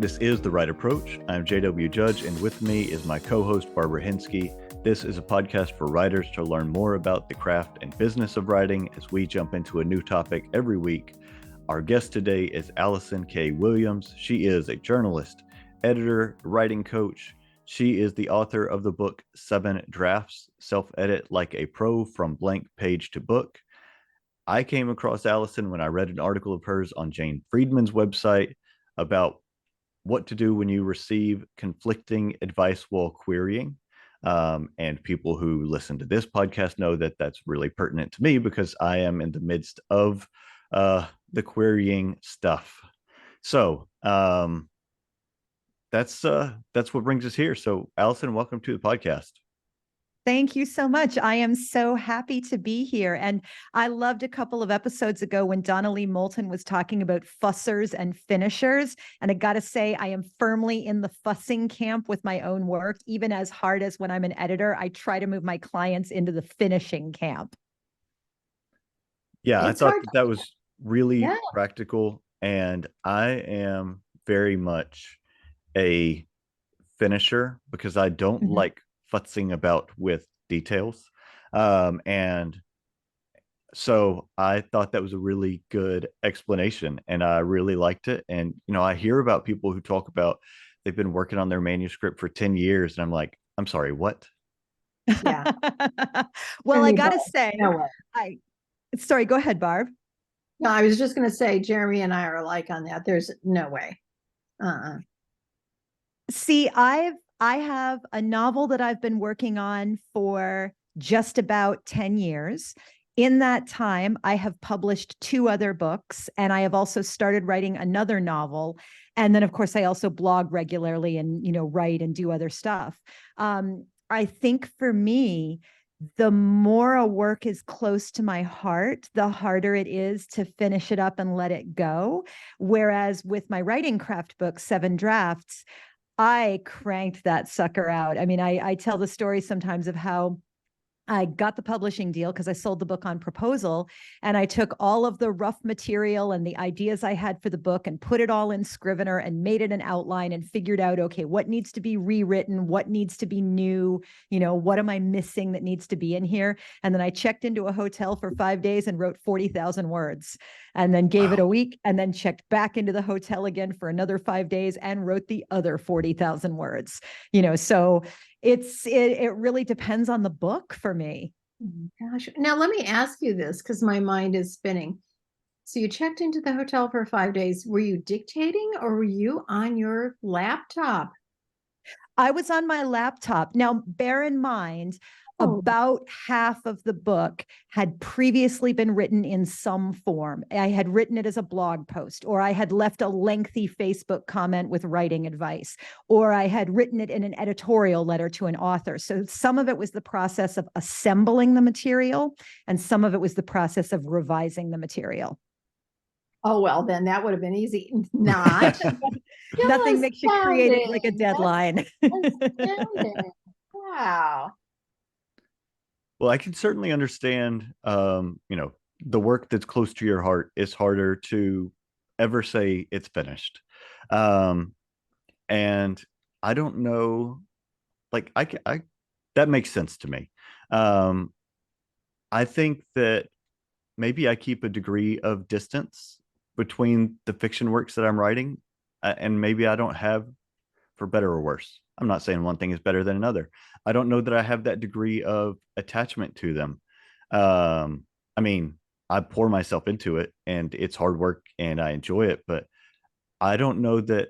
This is The Right Approach. I'm JW Judge, and with me is my co-host, Barbara Hinsky. This is a podcast for writers to learn more about the craft and business of writing as we jump into a new topic every week. Our guest today is Allison K Williams. She is a journalist, editor, writing coach. She is the author of the book 7 Drafts, Self-Edit Like a Pro from Blank Page to Book. I came across Allison when I read an article of hers on Jane Friedman's website about what to do when you receive conflicting advice while querying. And people who listen to this podcast know that that's really pertinent to me because I am in the midst of the querying stuff. So that's what brings us here. So Allison, welcome to the podcast. Thank you so much. I am so happy to be here. And I loved a couple of episodes ago when Donnelly Moulton was talking about fussers and finishers. And I got to say, I am firmly in the fussing camp with my own work. Even as hard as when I'm an editor, I try to move my clients into the finishing camp. Yeah, I thought that was really practical. And I am very much a finisher because I don't like futzing about with details. And so I thought that was a really good explanation and I really liked it. And, you know, I hear about people who talk about they've been working on their manuscript for 10 years. And I'm like, I'm sorry, what? Yeah. Well, I got to say, sorry, go ahead, Barb. No, I was just going to say, Jeremy and I are alike on that. There's no way. See, I have a novel that I've been working on for just about 10 years. In that time, I have published 2 other books, and I have also started writing another novel. And then, of course, I also blog regularly and, you know, write and do other stuff. I think for me, the more a work is close to my heart, the harder it is to finish it up and let it go. Whereas with my writing craft book, 7 Drafts, I cranked that sucker out. I mean, I tell the story sometimes of how I got the publishing deal because I sold the book on proposal, and I took all of the rough material and the ideas I had for the book and put it all in Scrivener and made it an outline and figured out, okay, what needs to be rewritten, what needs to be new, you know, what am I missing that needs to be in here? And then I checked into a hotel for 5 days and wrote 40,000 words, and then gave it a week and then checked back into the hotel again for another 5 days and wrote the other 40,000 words, you know, so it really depends on the book for me. Gosh, now let me ask you this because my mind is spinning. So you checked into the hotel for 5 days. Were you dictating or were you on your laptop? I was on my laptop. Now, bear in mind, about half of the book had previously been written in some form. I had written it as a blog post, or I had left a lengthy Facebook comment with writing advice, or I had written it in an editorial letter to an author. So some of it was the process of assembling the material, and some of it was the process of revising the material. Oh, well, then that would have been easy. Not. Nothing makes you creative like a deadline. Wow. Well, I can certainly understand, you know, the work that's close to your heart is harder to ever say it's finished. And I don't know, like, I that makes sense to me. I think that maybe I keep a degree of distance between the fiction works that I'm writing, and maybe I don't have, for better or worse. I'm not saying one thing is better than another. I don't know that I have that degree of attachment to them. I mean, I pour myself into it and it's hard work and I enjoy it, but I don't know that,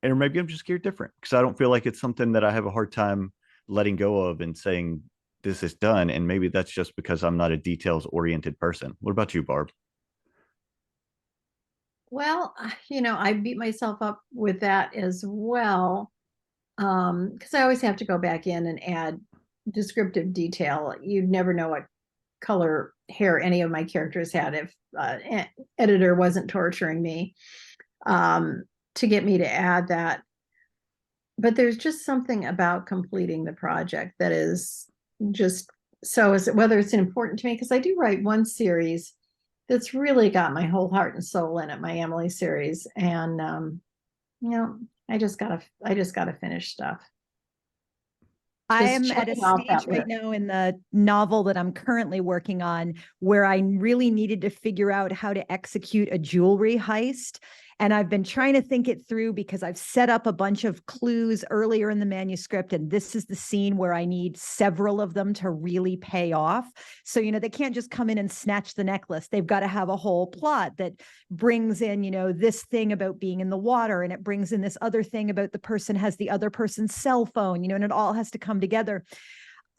or maybe I'm just geared different because I don't feel like it's something that I have a hard time letting go of and saying this is done. And maybe that's just because I'm not a details oriented person. What about you, Barb? Well, you know, I beat myself up with that as well. Because I always have to go back in and add descriptive detail. You'd never know what color hair any of my characters had if editor wasn't torturing me to get me to add that. But there's just something about completing the project that is just so, whether it's important to me, because I do write one series that's really got my whole heart and soul in it, my Emily series. And I just gotta finish stuff. I Just am check at a it off stage that right list. now in the novel that I'm currently working on where I really needed to figure out how to execute a jewelry heist. And I've been trying to think it through because I've set up a bunch of clues earlier in the manuscript. And this is the scene where I need several of them to really pay off. So, they can't just come in and snatch the necklace. They've got to have a whole plot that brings in, this thing about being in the water, and it brings in this other thing about the person has the other person's cell phone, and it all has to come together.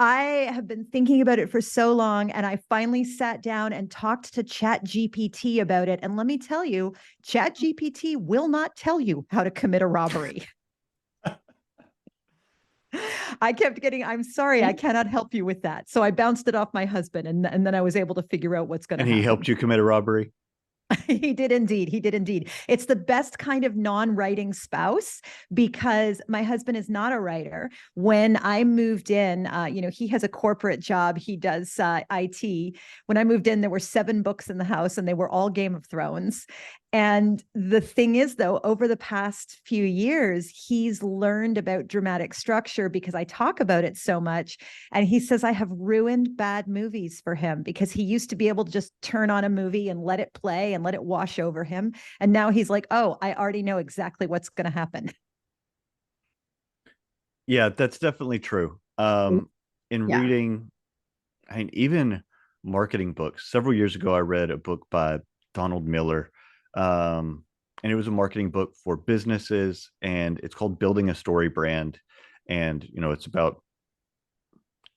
I have been thinking about it for so long, and I finally sat down and talked to Chat GPT about it. And let me tell you, Chat GPT will not tell you how to commit a robbery. I kept getting, I'm sorry, I cannot help you with that. So I bounced it off my husband, and then I was able to figure out what's going to And happen. he helped you commit a robbery? He did indeed. He did indeed. It's the best kind of non-writing spouse because my husband is not a writer. When I moved in, he has a corporate job. He does IT. When I moved in, there were 7 books in the house, and they were all Game of Thrones. And the thing is, though, over the past few years, he's learned about dramatic structure because I talk about it so much. And he says I have ruined bad movies for him because he used to be able to just turn on a movie and let it play and let it wash over him. And now he's like, oh, I already know exactly what's going to happen. Yeah, that's definitely true. In Yeah. reading, even marketing books, several years ago, I read a book by Donald Miller. And it was a marketing book for businesses, and it's called Building a Story Brand. And,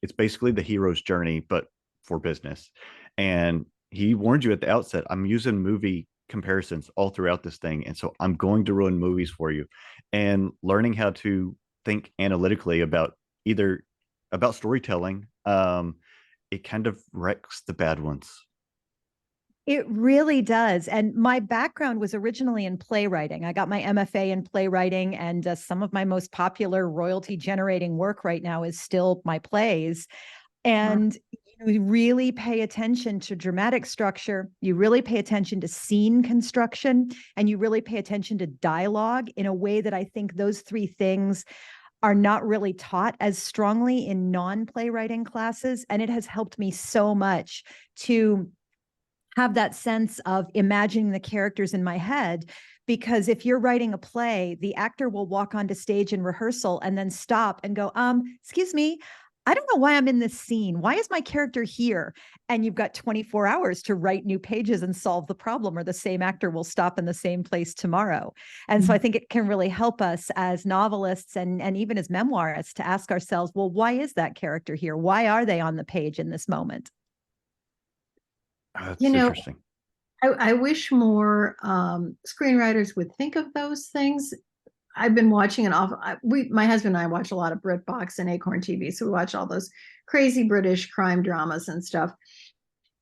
it's basically the hero's journey, but for business. And he warned you at the outset, I'm using movie comparisons all throughout this thing. And so I'm going to ruin movies for you. And learning how to think analytically about storytelling, it kind of wrecks the bad ones. It really does. And my background was originally in playwriting. I got my MFA in playwriting, and some of my most popular royalty generating work right now is still my plays. And you really pay attention to dramatic structure, you really pay attention to scene construction, and you really pay attention to dialogue in a way that I think those 3 things are not really taught as strongly in non-playwriting classes. And it has helped me so much to have that sense of imagining the characters in my head. Because if you're writing a play, the actor will walk onto stage in rehearsal and then stop and go, excuse me, I don't know why I'm in this scene. Why is my character here? And you've got 24 hours to write new pages and solve the problem, or the same actor will stop in the same place tomorrow. And so I think it can really help us as novelists and even as memoirists to ask ourselves, well, why is that character here? Why are they on the page in this moment? That's interesting. I wish more screenwriters would think of those things. I've been watching my husband and I watch a lot of BritBox and Acorn TV, so we watch all those crazy British crime dramas and stuff.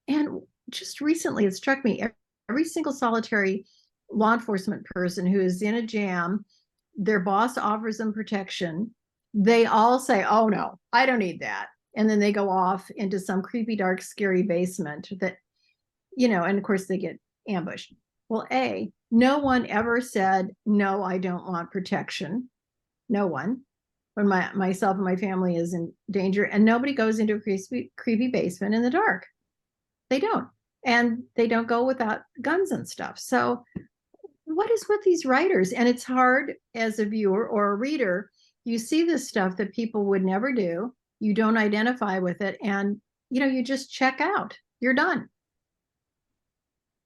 And just recently, it struck me, every single solitary law enforcement person who is in a jam, their boss offers them protection. They all say, "Oh no, I don't need that," and then they go off into some creepy, dark, scary basement that, and of course they get ambushed. Well, no one ever said, "No, I don't want protection." No one. When myself and my family is in danger, and nobody goes into a creepy basement in the dark. They don't. And they don't go without guns and stuff. So what is with these writers? And it's hard as a viewer or a reader. You see this stuff that people would never do. You don't identify with it. And, you just check out. You're done.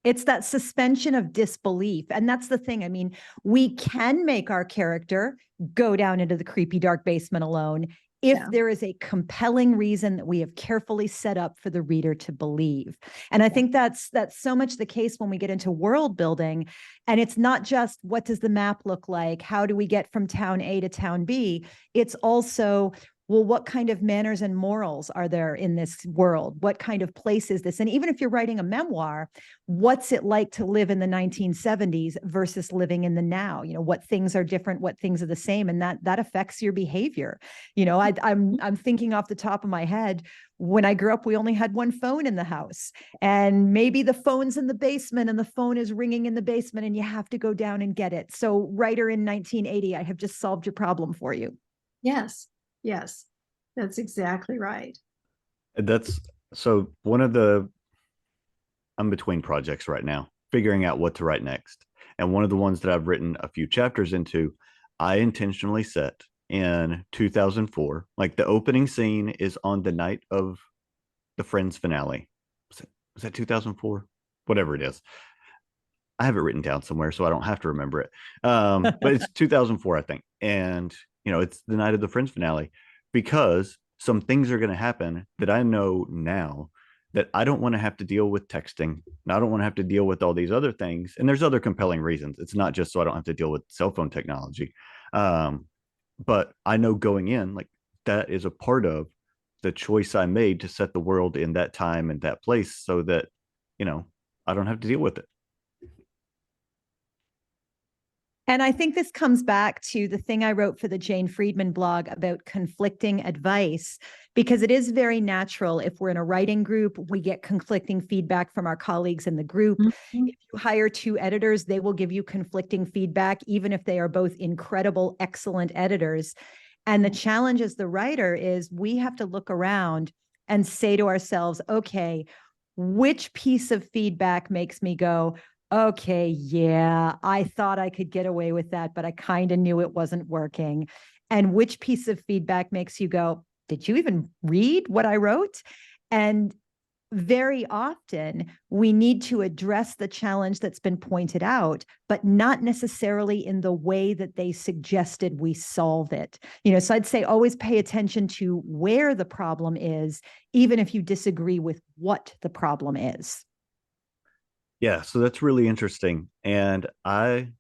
It's that suspension of disbelief. And that's the thing. I mean, we can make our character go down into the creepy dark basement alone if there is a compelling reason that we have carefully set up for the reader to believe. And I think that's so much the case when we get into world building. And it's not just what does the map look like? How do we get from town A to town B? It's also, well, what kind of manners and morals are there in this world? What kind of place is this? And even if you're writing a memoir, what's it like to live in the 1970s versus living in the now? What things are different, what things are the same, and that affects your behavior. I'm thinking off the top of my head, when I grew up, we only had one phone in the house, and maybe the phone's in the basement and the phone is ringing in the basement and you have to go down and get it. So, writer in 1980, I have just solved your problem for you. Yes. Yes. That's exactly right. That's so I'm between projects right now, figuring out what to write next. And one of the ones that I've written a few chapters into, I intentionally set in 2004. Like the opening scene is on the night of the Friends finale. Was that 2004? Whatever it is. I have it written down somewhere, so I don't have to remember it. But it's 2004, I think. And, it's the night of the Friends finale because some things are going to happen that I know now that I don't want to have to deal with texting. And I don't want to have to deal with all these other things. And there's other compelling reasons. It's not just so I don't have to deal with cell phone technology. But I know going in, like that is a part of the choice I made to set the world in that time and that place so that, I don't have to deal with it. And I think this comes back to the thing I wrote for the Jane Friedman blog about conflicting advice, because it is very natural. If we're in a writing group, we get conflicting feedback from our colleagues in the group. Mm-hmm. If you hire two editors, they will give you conflicting feedback, even if they are both incredible, excellent editors. And the challenge as the writer is we have to look around and say to ourselves, okay, which piece of feedback makes me go, okay, yeah, I thought I could get away with that, but I kind of knew it wasn't working. And which piece of feedback makes you go, did you even read what I wrote? And very often we need to address the challenge that's been pointed out, but not necessarily in the way that they suggested we solve it. So I'd say always pay attention to where the problem is, even if you disagree with what the problem is. Yeah, so that's really interesting. And I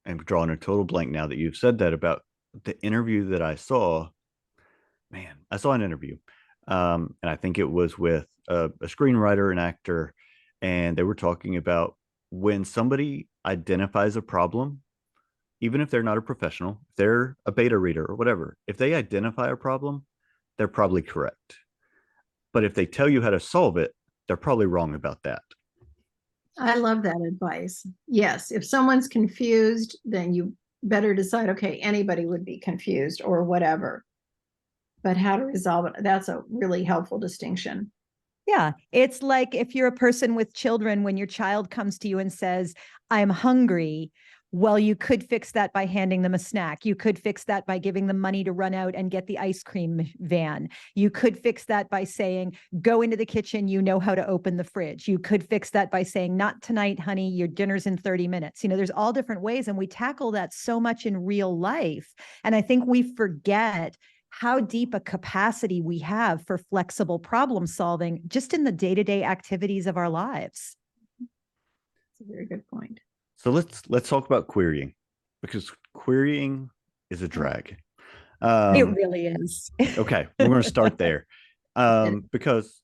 am drawing a total blank now that you've said that about the interview that I saw. Man, I saw an interview. And I think it was with a screenwriter, an actor, and they were talking about when somebody identifies a problem, even if they're not a professional, if they're a beta reader or whatever, if they identify a problem, they're probably correct. But if they tell you how to solve it, they're probably wrong about that. I love that advice. Yes. If someone's confused, then you better decide, okay, anybody would be confused or whatever. But how to resolve it, that's a really helpful distinction. Yeah. It's like if you're a person with children, when your child comes to you and says, I'm hungry, well, you could fix that by handing them a snack. You could fix that by giving them money to run out and get the ice cream van. You could fix that by saying, go into the kitchen, you know how to open the fridge. You could fix that by saying, not tonight, honey, your dinner's in 30 minutes. There's all different ways, and we tackle that so much in real life. And I think we forget how deep a capacity we have for flexible problem solving just in the day-to-day activities of our lives. That's a very good point. So let's talk about querying, because querying is a drag. It really is. Okay, we're going to start there, because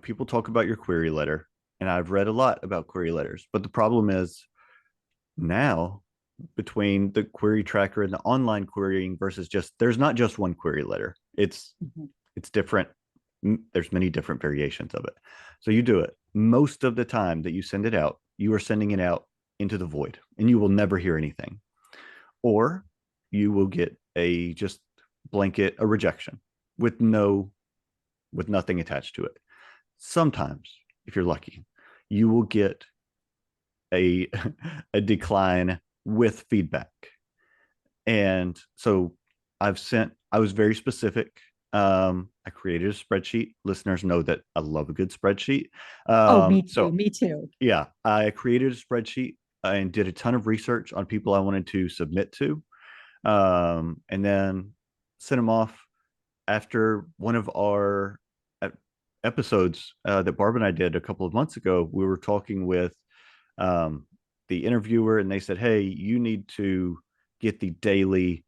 people talk about your query letter, and I've read a lot about query letters, but the problem is now between the query tracker and the online querying versus there's not just one query letter. It's different. There's many different variations of it. So you do it. Most of the time that you send it out, you are sending it out into the void and you will never hear anything. Or you will get a rejection with nothing attached to it. Sometimes, if you're lucky, you will get a decline with feedback. And so I was very specific. I created a spreadsheet. Listeners know that I love a good spreadsheet. Me too. Me too. Yeah, I created a spreadsheet and did a ton of research on people I wanted to submit to, and then sent them off. After one of our episodes that Barb and I did a couple of months ago, we were talking with the interviewer, and they said, hey, you need to get the daily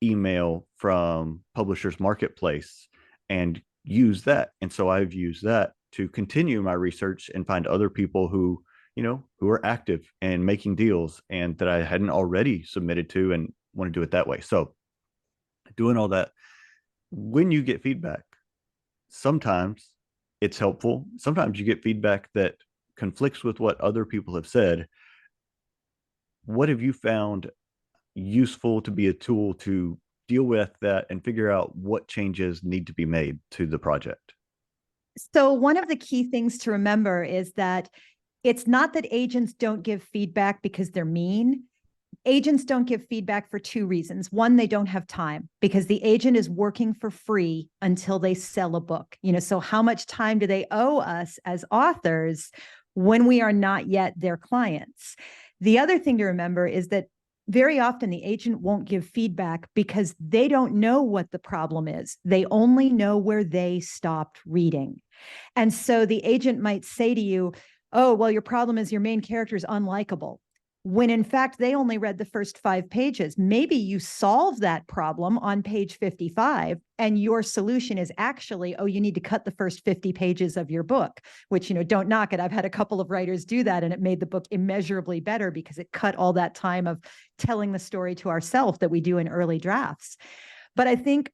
email from Publishers Marketplace and use that. And so I've used that to continue my research and find other people who, who are active and making deals and that I hadn't already submitted to and want to do it that way. So doing all that, when you get feedback, sometimes it's helpful. Sometimes you get feedback that conflicts with what other people have said. What have you found useful to be a tool to deal with that and figure out what changes need to be made to the project? So one of the key things to remember is that it's not that agents don't give feedback because they're mean. Agents don't give feedback for two reasons. One, they don't have time because the agent is working for free until they sell a book. So how much time do they owe us as authors when we are not yet their clients? The other thing to remember is that very often the agent won't give feedback because they don't know what the problem is. They only know where they stopped reading. And so the agent might say to you, oh, well, your problem is your main character is unlikable, when in fact they only read the first 5 pages. Maybe you solve that problem on page 55 and your solution is actually, oh, you need to cut the first 50 pages of your book, which, don't knock it. I've had a couple of writers do that and it made the book immeasurably better because it cut all that time of telling the story to ourselves that we do in early drafts. But I think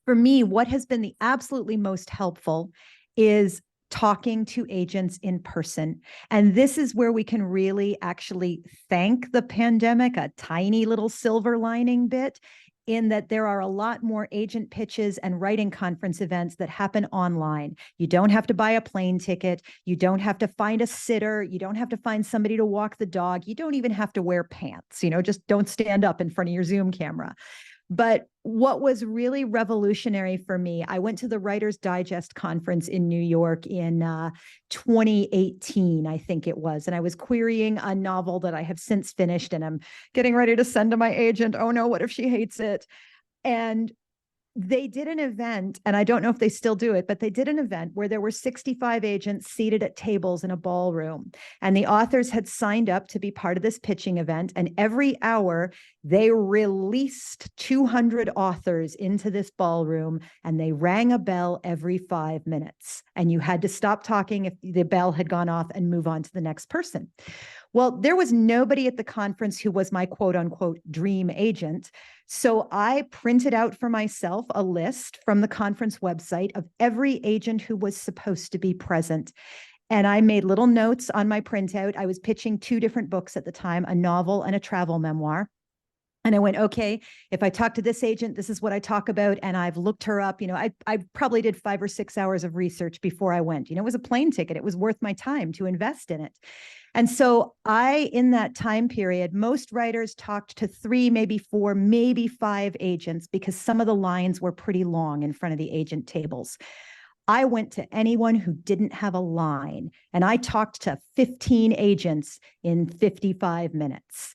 for me, what has been the absolutely most helpful is talking to agents in person. And this is where we can really actually thank the pandemic, a tiny little silver lining bit, in that there are a lot more agent pitches and writing conference events that happen online. You don't have to buy a plane ticket. You don't have to find a sitter. You don't have to find somebody to walk the dog. You don't even have to wear pants, just don't stand up in front of your Zoom camera. But what was really revolutionary for me, I went to the Writer's Digest conference in New York in 2018, I think it was. And I was querying a novel that I have since finished and I'm getting ready to send to my agent. Oh no, what if she hates it? And they did an event, and I don't know if they still do it, but they did an event where there were 65 agents seated at tables in a ballroom. And the authors had signed up to be part of this pitching event. And every hour, they released 200 authors into this ballroom, and they rang a bell every 5 minutes. And you had to stop talking if the bell had gone off and move on to the next person. Well, there was nobody at the conference who was my quote unquote dream agent. So I printed out for myself a list from the conference website of every agent who was supposed to be present. And I made little notes on my printout. I was pitching 2 different books at the time, a novel and a travel memoir. And I went, okay, if I talk to this agent, this is what I talk about. And I've looked her up. I probably did 5 or 6 hours of research before I went. It was a plane ticket. It was worth my time to invest in it. And so in that time period, most writers talked to 3, maybe 4, maybe 5 agents because some of the lines were pretty long in front of the agent tables. I went to anyone who didn't have a line, and I talked to 15 agents in 55 minutes.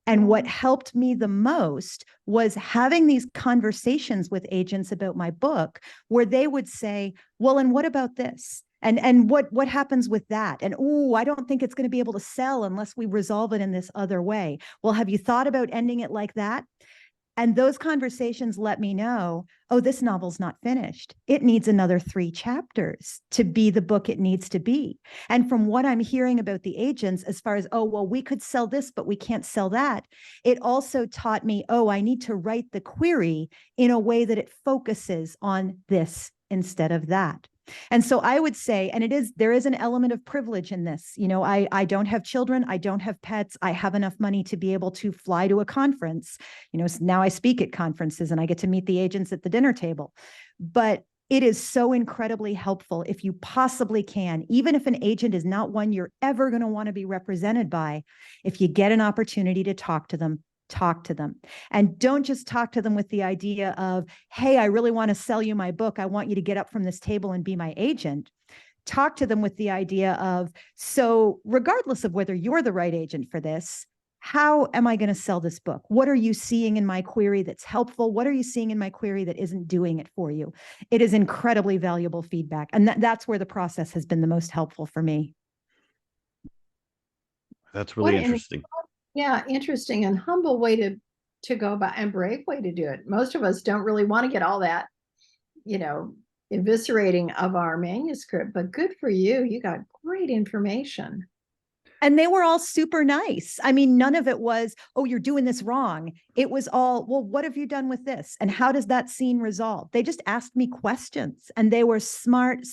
And what helped me the most was having these conversations with agents about my book where they would say, well, and what about this? And what happens with that? And, oh, I don't think it's going to be able to sell unless we resolve it in this other way. Well, have you thought about ending it like that? And those conversations let me know, oh, this novel's not finished. It needs another 3 chapters to be the book it needs to be. And from what I'm hearing about the agents, as far as, oh, well, we could sell this, but we can't sell that. It also taught me, oh, I need to write the query in a way that it focuses on this instead of that. And so I would say, and there is an element of privilege in this. I don't have children. I don't have pets. I have enough money to be able to fly to a conference. So now I speak at conferences and I get to meet the agents at the dinner table. But it is so incredibly helpful if you possibly can, even if an agent is not one you're ever going to want to be represented by, if you get an opportunity to talk to them. Talk to them. And don't just talk to them with the idea of, hey, I really want to sell you my book. I want you to get up from this table and be my agent. Talk to them with the idea of, so regardless of whether you're the right agent for this, how am I going to sell this book? What are you seeing in my query that's helpful? What are you seeing in my query that isn't doing it for you? It is incredibly valuable feedback. And that's where the process has been the most helpful for me. That's really interesting. Yeah, interesting and humble way to to go about and brave way to do it. Most of us don't really want to get all that, you know, eviscerating of our manuscript, but good for you. You got great information. And they were all super nice. I mean, none of it was, oh, you're doing this wrong. It was all, well, what have you done with this? And how does that scene resolve? They just asked me questions, and they were smart,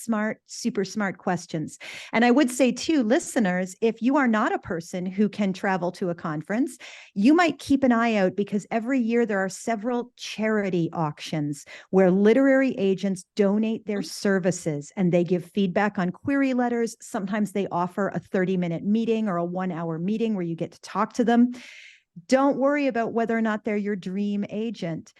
super smart questions. And I would say too, listeners, if you are not a person who can travel to a conference, you might keep an eye out, because every year there are several charity auctions where literary agents donate their services and they give feedback on query letters. Sometimes they offer a 30-minute meeting or a 1-hour meeting where you get to talk to them. Don't worry about whether or not they're your dream agent.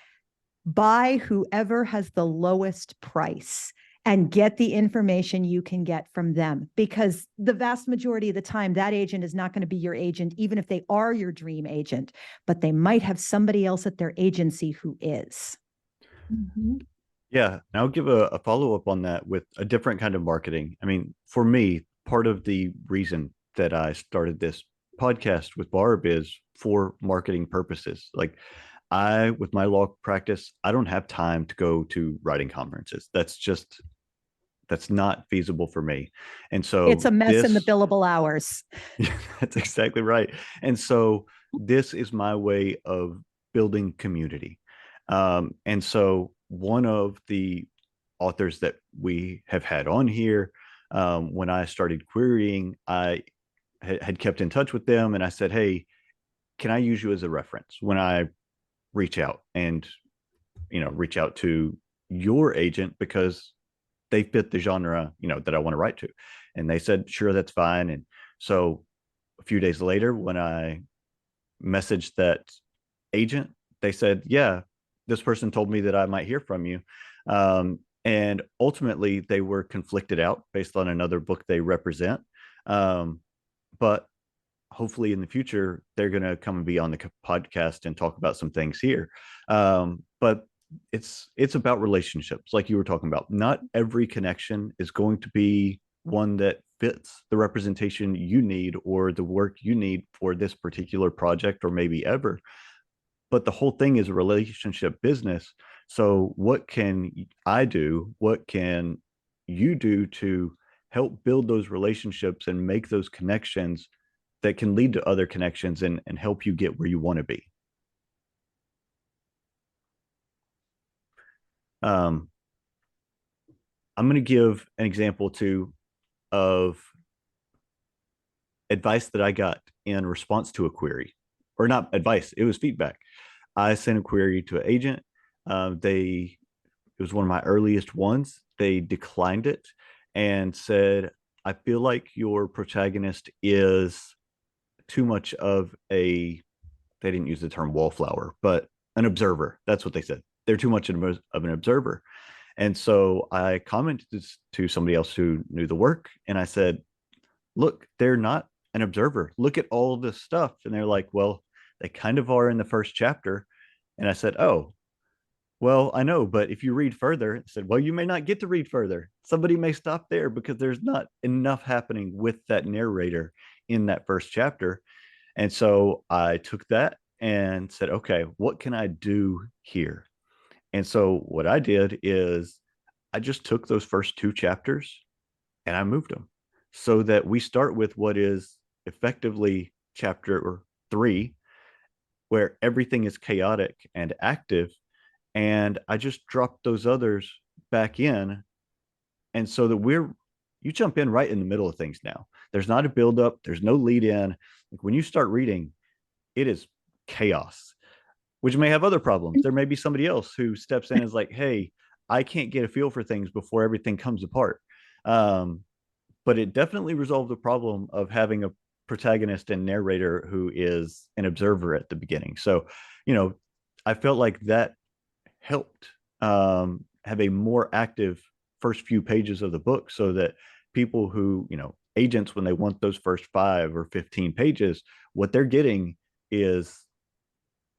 Buy whoever has the lowest price and get the information you can get from them, because the vast majority of the time that agent is not going to be your agent, even if they are your dream agent, but they might have somebody else at their agency who is. Mm-hmm. Yeah, and I'll give a follow-up on that with a different kind of marketing. I mean, for me, part of the reason that I started this podcast with Barb is for marketing purposes. Like, with my law practice, I don't have time to go to writing conferences. That's not feasible for me. And so it's a mess in the billable hours. Yeah, that's exactly right. And so this is my way of building community. And so one of the authors that we have had on here, when I started querying, I had kept in touch with them, and I said, hey, can I use you as a reference when I reach out and, reach out to your agent, because they fit the genre, that I want to write to. And they said, sure, that's fine. And so a few days later, when I messaged that agent, they said, yeah, this person told me that I might hear from you. And ultimately they were conflicted out based on another book they represent. But hopefully in the future, they're going to come and be on the podcast and talk about some things here. But it's about relationships, like you were talking about. Not every connection is going to be one that fits the representation you need or the work you need for this particular project, or maybe ever. But the whole thing is a relationship business. So what can I do? What can you do to help build those relationships and make those connections that can lead to other connections and help you get where you want to be? I'm going to give an example too of advice that I got in response to a query, or not advice, it was feedback. I sent a query to an agent. It was one of my earliest ones. They declined it and said, I feel like your protagonist is too much of they didn't use the term wallflower, but an observer. That's what they said. They're too much of an observer. And so I commented to somebody else who knew the work, and I said, look, they're not an observer. Look at all this stuff. And they're like, well, they kind of are in the first chapter. And I said, oh, well, I know, but if you read further, I said, well, you may not get to read further. Somebody may stop there because there's not enough happening with that narrator in that first chapter. And so I took that and said, okay, what can I do here? And so what I did is I just took those first 2 chapters and I moved them so that we start with what is effectively chapter 3, where everything is chaotic and active. And I just dropped those others back in. And so that you jump in right in the middle of things now. There's not a buildup. There's no lead in. Like, when you start reading, it is chaos, which may have other problems. There may be somebody else who steps in and is like, hey, I can't get a feel for things before everything comes apart. But it definitely resolved the problem of having a protagonist and narrator who is an observer at the beginning. So, I felt like that helped have a more active first few pages of the book, so that people who, agents, when they want those first 5 or 15 pages, what they're getting is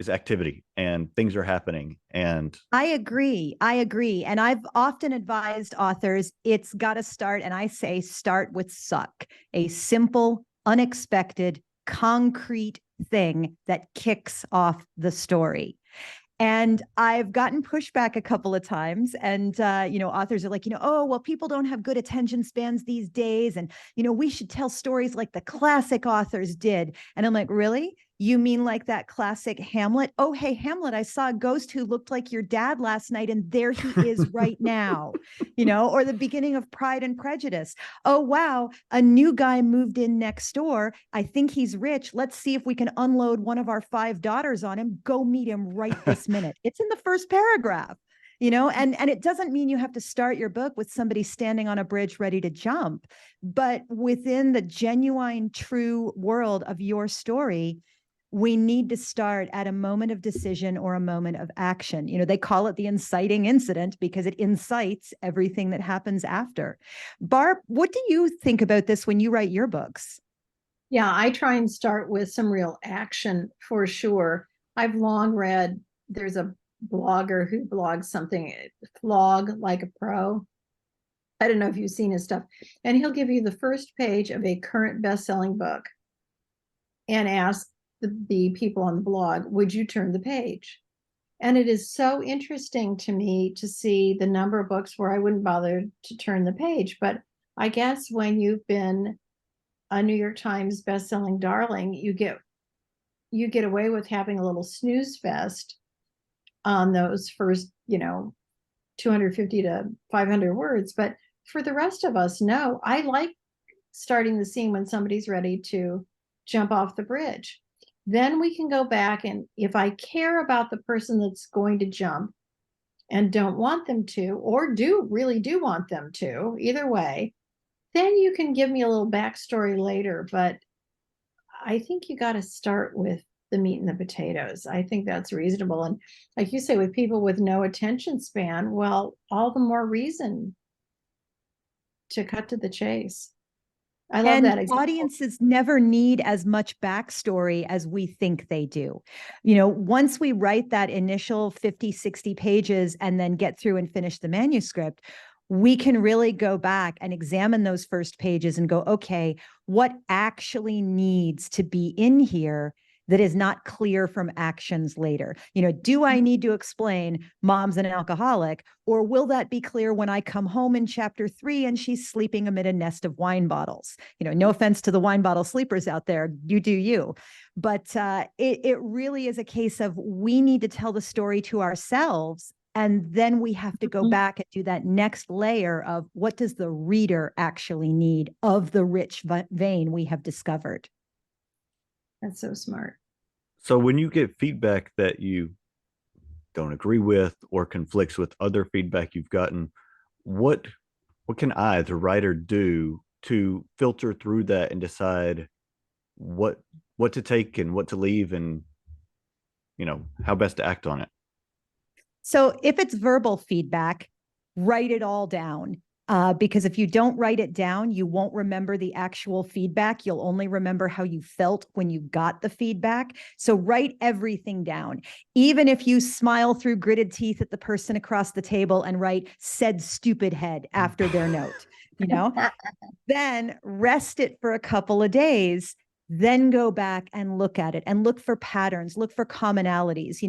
activity and things are happening. And I agree. And I've often advised authors, it's got to start. And I say, start with suck, a simple, unexpected, concrete thing that kicks off the story. And I've gotten pushback a couple of times. And, authors are like, oh, well, people don't have good attention spans these days. And, we should tell stories like the classic authors did. And I'm like, really? You mean like that classic Hamlet? Oh, hey, Hamlet, I saw a ghost who looked like your dad last night, and there he is right now, or the beginning of Pride and Prejudice. Oh, wow, a new guy moved in next door. I think he's rich. Let's see if we can unload one of our 5 daughters on him. Go meet him right this minute. It's in the first paragraph. And it doesn't mean you have to start your book with somebody standing on a bridge ready to jump, but within the genuine, true world of your story, we need to start at a moment of decision or a moment of action. They call it the inciting incident because it incites everything that happens after. Barb, what do you think about this when you write your books? Yeah, I try and start with some real action for sure. I've long read, there's a blogger who blogs something, Flog Like a Pro. I don't know if you've seen his stuff. And he'll give you the first page of a current best-selling book and ask the people on the blog, would you turn the page? And it is so interesting to me to see the number of books where I wouldn't bother to turn the page. But I guess when you've been a New York Times best-selling darling, you get away with having a little snooze fest on those first, 250 to 500 words. But for the rest of us, no, I like starting the scene when somebody's ready to jump off the bridge. Then we can go back, and if I care about the person that's going to jump and don't want them to, or really do want them to, either way, then you can give me a little backstory later. But I think you got to start with the meat and the potatoes. I think that's reasonable. And like you say, with people with no attention span, well, all the more reason to cut to the chase. I love that example. Audiences never need as much backstory as we think they do. Once we write that initial 50, 60 pages and then get through and finish the manuscript, we can really go back and examine those first pages and go, okay, what actually needs to be in here that is not clear from actions later? Do I need to explain mom's an alcoholic, or will that be clear when I come home in chapter 3 and she's sleeping amid a nest of wine bottles? No offense to the wine bottle sleepers out there, you do you. But it really is a case of we need to tell the story to ourselves. And then we have to go back and do that next layer of what does the reader actually need of the rich vein we have discovered. That's so smart. So when you get feedback that you don't agree with or conflicts with other feedback you've gotten, what can I, the writer, do to filter through that and decide what to take and what to leave, and how best to act on it? So if it's verbal feedback, write it all down. Because if you don't write it down, you won't remember the actual feedback. You'll only remember how you felt when you got the feedback. So write everything down. Even if you smile through gritted teeth at the person across the table and write "said stupid head" after their note, then rest it for a couple of days, then go back and look at it and look for patterns, look for commonalities.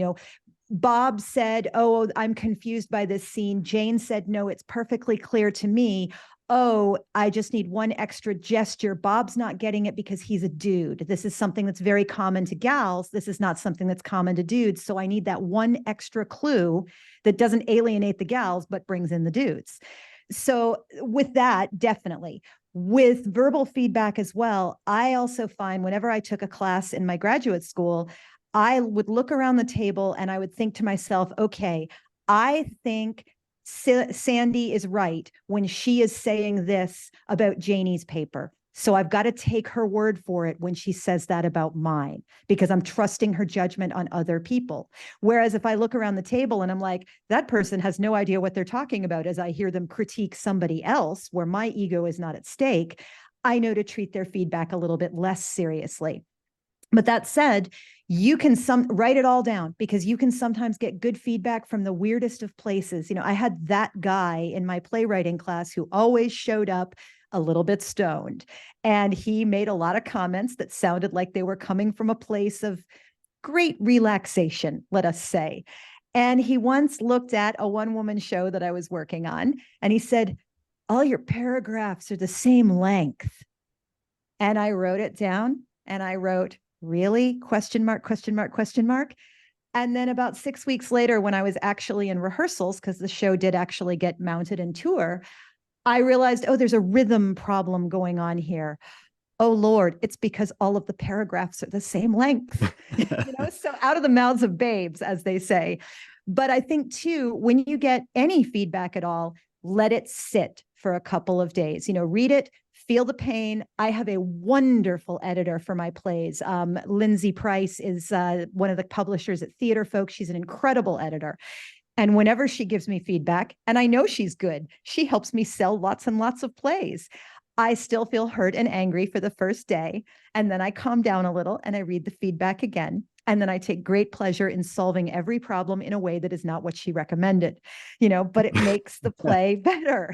Bob said, "Oh, I'm confused by this scene." Jane said, "No, it's perfectly clear to me." "Oh, I just need one extra gesture." Bob's not getting it because he's a dude. This is something that's very common to gals. This is not something that's common to dudes. So I need that one extra clue that doesn't alienate the gals, but brings in the dudes. So with that, definitely. With verbal feedback as well, I also find whenever I took a class in my graduate school, I would look around the table and I would think to myself, okay, I think Sandy is right when she is saying this about Janie's paper. So I've got to take her word for it when she says that about mine, because I'm trusting her judgment on other people. Whereas if I look around the table and I'm like, that person has no idea what they're talking about, as I hear them critique somebody else where my ego is not at stake, I know to treat their feedback a little bit less seriously. But that said, you can write it all down, because you can sometimes get good feedback from the weirdest of places. I had that guy in my playwriting class who always showed up a little bit stoned. And he made a lot of comments that sounded like they were coming from a place of great relaxation, let us say. And he once looked at a one-woman show that I was working on, and he said, all your paragraphs are the same length. And I wrote it down, and I wrote, really? Question mark, question mark, question mark. And then about 6 weeks later, when I was actually in rehearsals, because the show did actually get mounted and tour, I realized, oh, there's a rhythm problem going on here. Oh, Lord, it's because all of the paragraphs are the same length, so out of the mouths of babes, as they say. But I think, too, when you get any feedback at all, let it sit for a couple of days, read it, feel the pain. I have a wonderful editor for my plays. Lindsay Price is one of the publishers at Theater Folk. She's an incredible editor. And whenever she gives me feedback, and I know she's good, she helps me sell lots and lots of plays. I still feel hurt and angry for the first day. And then I calm down a little and I read the feedback again. And then I take great pleasure in solving every problem in a way that is not what she recommended, but it makes the play better.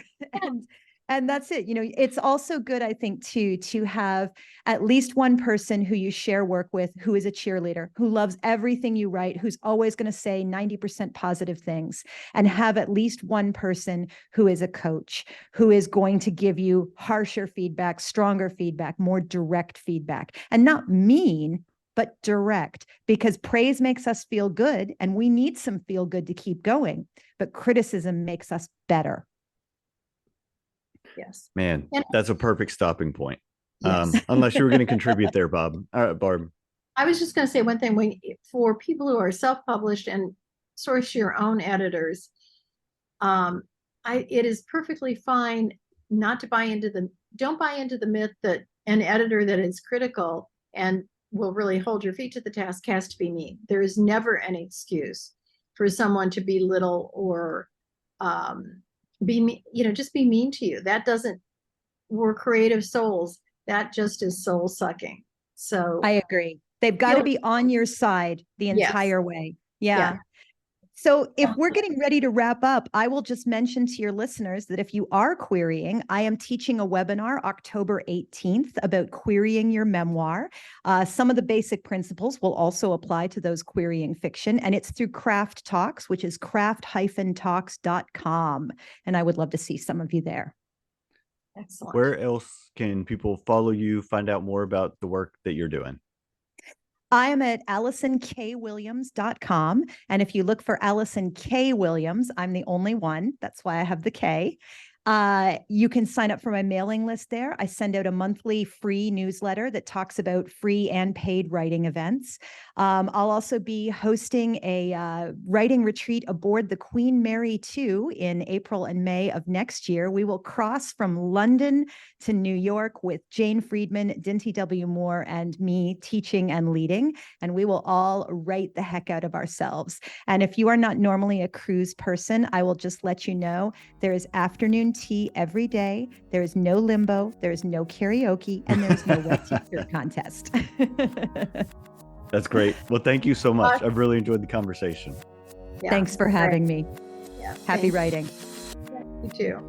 And that's it. It's also good, I think, to have at least one person who you share work with, who is a cheerleader, who loves everything you write, who's always going to say 90% positive things, and have at least one person who is a coach, who is going to give you harsher feedback, stronger feedback, more direct feedback, and not mean, but direct, because praise makes us feel good and we need some feel good to keep going, but criticism makes us better. Yes. Man, that's a perfect stopping point. Yes. Unless you were going to contribite there, Bob. All right, Barb. I was just going to say one thing. For people who are self-published and source your own editors, it is perfectly fine not to don't buy into the myth that an editor that is critical and will really hold your feet to the task has to be mean. There is never an excuse for someone to belittle or be mean, just be mean to you. That doesn't, we're creative souls. That just is soul sucking. So I agree. They've got to be on your side the entire way. Yeah. So if we're getting ready to wrap up, I will just mention to your listeners that if you are querying, I am teaching a webinar October 18th about querying your memoir. Some of the basic principles will also apply to those querying fiction, and it's through Craft Talks, which is craft-talks.com. And I would love to see some of you there. Excellent. Where else can people follow you, find out more about the work that you're doing? I am at AllisonKWilliams.com. And if you look for Allison K Williams, I'm the only one. That's why I have the K. You can sign up for my mailing list there. I send out a monthly free newsletter that talks about free and paid writing events. I'll also be hosting a writing retreat aboard the Queen Mary 2 in April and May of next year. We will cross from London to New York with Jane Friedman, Dinty W. Moore, and me teaching and leading. And we will all write the heck out of ourselves. And if you are not normally a cruise person, I will just let you know there is afternoon tea every day. There is no limbo. There is no karaoke, and there is no wet t-shirt contest. That's great. Well, thank you so much. I've really enjoyed the conversation. Thanks for having me. Yeah, Happy writing. You too.